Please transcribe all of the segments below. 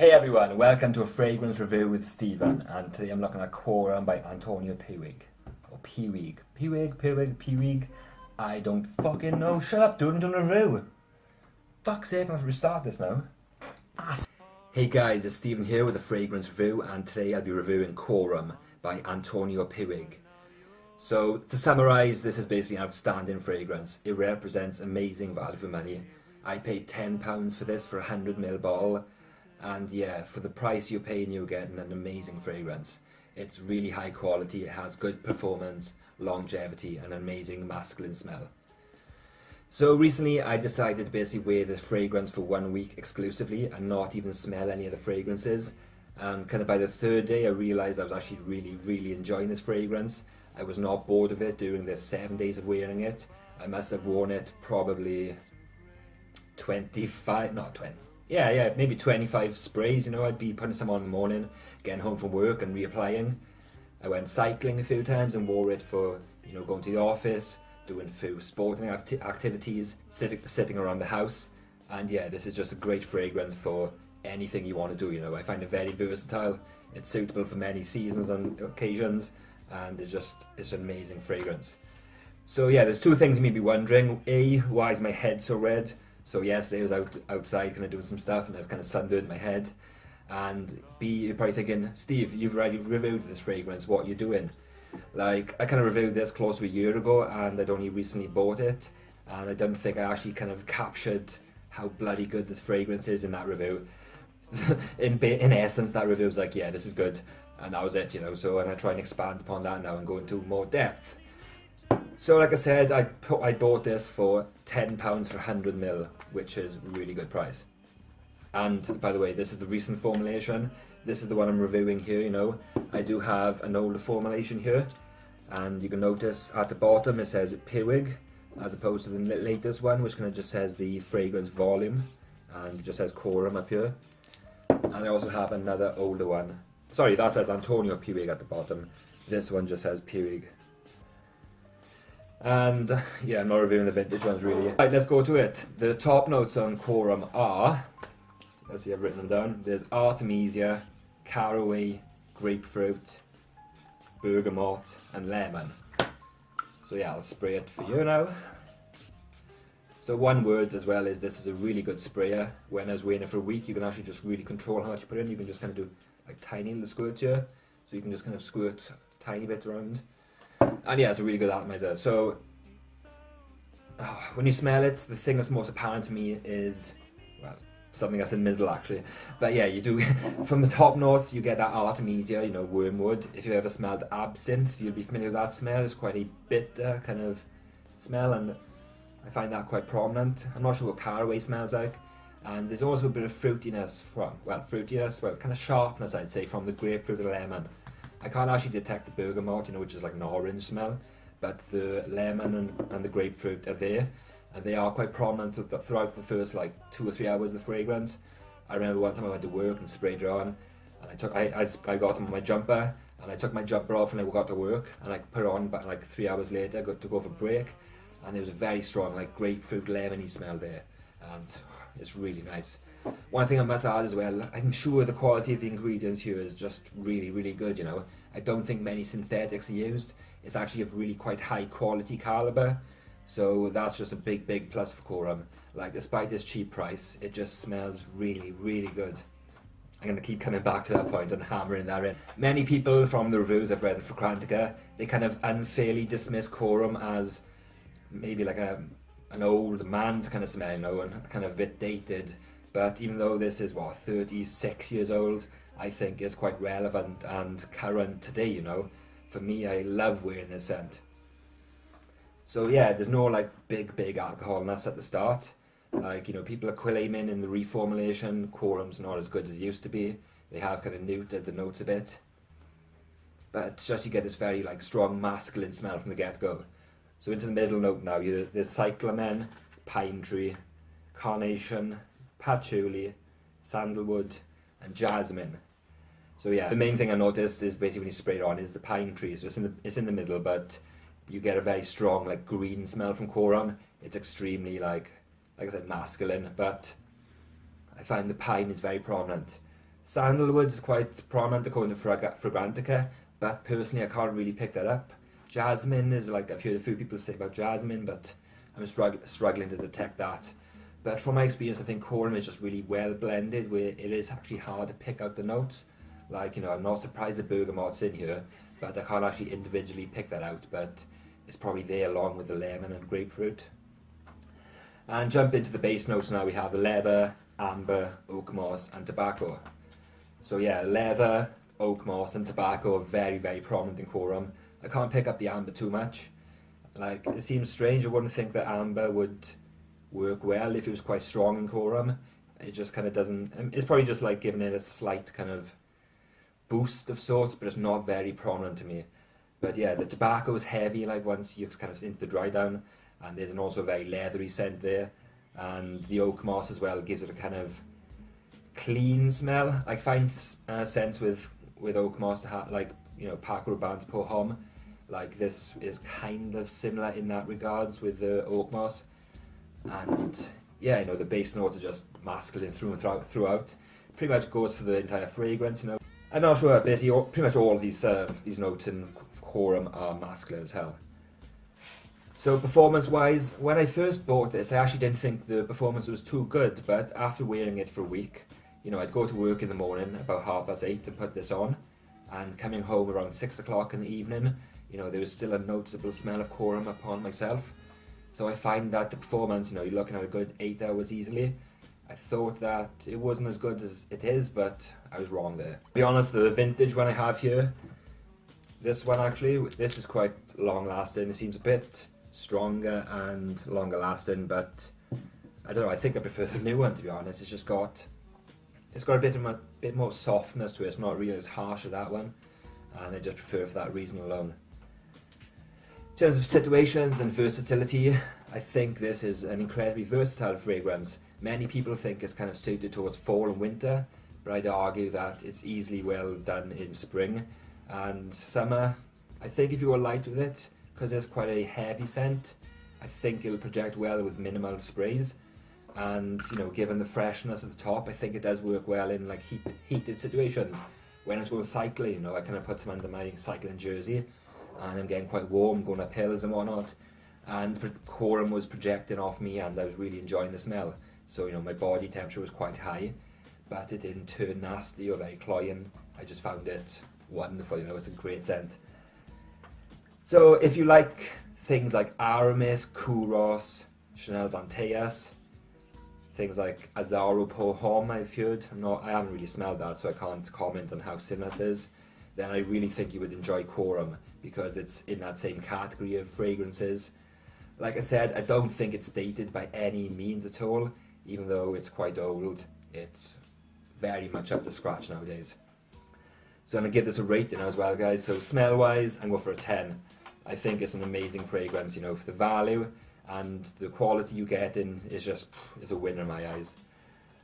Hey everyone, welcome to a fragrance review with Stephen, and today I'm looking at Quorum by Antonio Puig. Or Puig. I don't fucking know. Shut up, dude, I'm doing a review. Fuck's sake, I have to restart this now. Hey guys, it's Stephen here with a fragrance review, and today I'll be reviewing Quorum by Antonio Puig. So, to summarise, this is basically an outstanding fragrance. It represents amazing value for money. I paid £10 for this for a 100ml bottle. And yeah, for the price you're paying, you're getting an amazing fragrance. It's really high quality, it has good performance, longevity, and an amazing masculine smell. So recently I decided to basically wear this fragrance for 1 week exclusively and not even smell any of the fragrances. And kind of by the third day I realised I was actually really enjoying this fragrance. I was not bored of it during the 7 days of wearing it. I must have worn it probably maybe 25 sprays. You know, I'd be putting some on in the morning, getting home from work and reapplying. I went cycling a few times and wore it for, you know, going to the office, doing a few sporting activities, sitting around the house. And yeah, this is just a great fragrance for anything you want to do, you know. I find it very versatile, it's suitable for many seasons and occasions, and it's an amazing fragrance. So yeah, there's two things you may be wondering. A, why is my head so red? So yesterday I was outside kind of doing some stuff and I've kind of sunburned my head. And B, you're probably thinking, Steve, you've already reviewed this fragrance, what are you doing? Like, I kind of reviewed this close to a year ago and I'd only recently bought it. And I don't think I actually kind of captured how bloody good this fragrance is in that review. in essence, that review was like, yeah, this is good. And that was it, you know. So I'm going to try and expand upon that now and go into more depth. So like I said, I bought this for £10 for 100ml, which is a really good price. And by the way, this is the recent formulation. This is the one I'm reviewing here, you know. I do have an older formulation here, and you can notice at the bottom it says Puig, as opposed to the latest one, which kind of just says the fragrance volume, and it just says Quorum up here. And I also have another older one. Sorry, that says Antonio Puig at the bottom. This one just says Puig. And yeah, I'm not reviewing the vintage ones really. Right, let's go to it. The top notes on Quorum are, let's see, I've written them down. There's Artemisia, caraway, grapefruit, bergamot, and lemon. So yeah, I'll spray it for you now. So one word as well is this is a really good sprayer. When I was wearing it for a week, you can actually just really control how much you put in. You can just kind of do like tiny little squirts here. So you can just kind of squirt tiny bits around. And yeah, it's a really good atomizer. So when you smell it, the thing that's most apparent to me is, well, something that's in the middle actually. But yeah, you do, from the top notes, you get that Artemisia, you know, wormwood. If you ever smelled absinthe, you'll be familiar with that smell. It's quite a bitter kind of smell, and I find that quite prominent. I'm not sure what caraway smells like. And there's also a bit of fruitiness kind of sharpness, I'd say, from the grapefruit and lemon. I can't actually detect the bergamot, you know, which is like an orange smell, but the lemon and the grapefruit are there, and they are quite prominent throughout the first like 2 or 3 hours of the fragrance. I remember one time I went to work and sprayed it on, and I got some on my jumper, and I took my jumper off and I got to work, and I put it on, but like 3 hours later I got to go for a break, and there was a very strong like grapefruit lemony smell there, and it's really nice. One thing I must add as well, I'm sure the quality of the ingredients here is just really good, you know. I don't think many synthetics are used. It's actually of really quite high quality caliber, so that's just a big plus for Quorum. Like, despite this cheap price, it just smells really good. I'm going to keep coming back to that point and hammering that in. Many people from the reviews I've read in Fragrantica, they kind of unfairly dismiss Quorum as maybe like an old man's kind of smell, you know, and kind of a bit dated. But even though this is, 36 years old, I think it's quite relevant and current today, you know. For me, I love wearing this scent. So yeah, there's no like big alcoholness at the start. Like, you know, people are claiming in the reformulation, Quorum's not as good as it used to be. They have kind of neutered the notes a bit. But it's just you get this very like strong masculine smell from the get-go. So into the middle note now, there's cyclamen, pine tree, carnation, patchouli, sandalwood, and jasmine. So yeah, the main thing I noticed is basically when you spray it on is the pine tree. So it's in the middle, but you get a very strong like green smell from Quorum. It's extremely like I said, masculine, but I find the pine is very prominent. Sandalwood is quite prominent according to Fragrantica, but personally I can't really pick that up. Jasmine is like, I've heard a few people say about jasmine, but I'm struggling to detect that. But from my experience, I think Quorum is just really well blended, where it is actually hard to pick out the notes. Like, you know, I'm not surprised the bergamot's in here, but I can't actually individually pick that out, but it's probably there along with the lemon and grapefruit. And jump into the base notes now. We have the leather, amber, oak moss and tobacco. So yeah, leather, oak moss and tobacco are very, very prominent in Quorum. I can't pick up the amber too much. Like, it seems strange. I wouldn't think that amber would work well if it was quite strong in Quorum. It just kind of doesn't. It's probably just like giving it a slight kind of boost of sorts, but it's not very prominent to me. But yeah, the tobacco is heavy, like once you're kind of into the dry down, and there's also a very leathery scent there. And the oak moss as well gives it a kind of clean smell. I find scents with oak moss to have, like, you know, Paco Rabanne's Pour Homme. Like, this is kind of similar in that regards with the oak moss. And yeah, you know, the base notes are just masculine throughout. Pretty much goes for the entire fragrance, you know. I'm not sure, basically pretty much all of these notes in Quorum are masculine as hell. So performance-wise, when I first bought this, I actually didn't think the performance was too good, but after wearing it for a week, you know, I'd go to work in the morning about 8:30 and put this on, and coming home around 6 o'clock in the evening, you know, there was still a noticeable smell of Quorum upon myself. So I find that the performance, you know, you're looking at a good 8 hours easily. I thought that it wasn't as good as it is, but I was wrong there. To be honest, the vintage one I have here, this one actually, this is quite long lasting. It seems a bit stronger and longer lasting, but I don't know, I think I prefer the new one, to be honest. It's got a bit more softness to it. It's not really as harsh as that one, and I just prefer for that reason alone. In terms of situations and versatility, I think this is an incredibly versatile fragrance. Many people think it's kind of suited towards fall and winter, but I'd argue that it's easily well done in spring and summer. I think if you were light with it, because it's quite a heavy scent, I think it'll project well with minimal sprays. And, you know, given the freshness at the top, I think it does work well in like heated situations. When I'm going cycling, you know, I kind of put some under my cycling jersey, and I'm getting quite warm going up hills and whatnot. And Quorum was projecting off me, and I was really enjoying the smell. So, you know, my body temperature was quite high, but it didn't turn nasty or very cloying. I just found it wonderful, you know, it's a great scent. So if you like things like Aramis, Kouros, Chanel's Antaeus, things like Azzaro Pour Homme, I've heard, I haven't really smelled that, so I can't comment on how similar it is, then I really think you would enjoy Quorum, because it's in that same category of fragrances. Like I said, I don't think it's dated by any means at all. Even though it's quite old, it's very much up to scratch nowadays. So I'm going to give this a rating as well, guys. So smell wise, I'm going for a 10. I think it's an amazing fragrance, you know, for the value and the quality you get in is a winner in my eyes.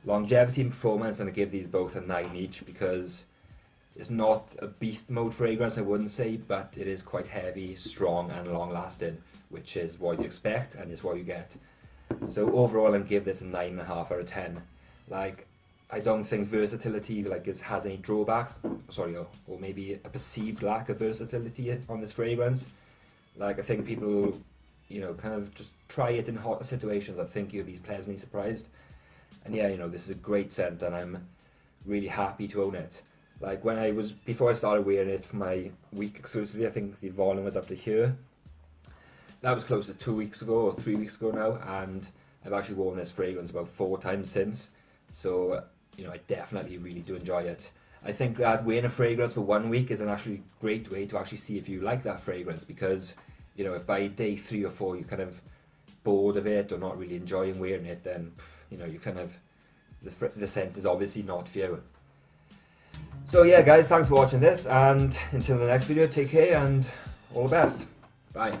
Longevity and performance, I'm going to give these both a 9 each, because it's not a beast mode fragrance, I wouldn't say, but it is quite heavy, strong and long lasting, which is what you expect and is what you get. So overall, I'm give this a 9.5 out of 10. Like, I don't think versatility has any drawbacks. Or maybe a perceived lack of versatility on this fragrance. Like, I think people, you know, kind of just try it in hotter situations. I think you'll be pleasantly surprised. And yeah, you know, this is a great scent, and I'm really happy to own it. Like, before I started wearing it for my week exclusively, I think the volume was up to here. That was close to 2 weeks ago or 3 weeks ago now, and I've actually worn this fragrance about 4 times since. So, you know, I definitely really do enjoy it. I think that wearing a fragrance for 1 week is an actually great way to actually see if you like that fragrance, because, you know, if by day 3 or 4 you're kind of bored of it or not really enjoying wearing it, then, you know, you kind of, the scent is obviously not for you. So yeah, guys, thanks for watching this, and until the next video, take care and all the best. Bye.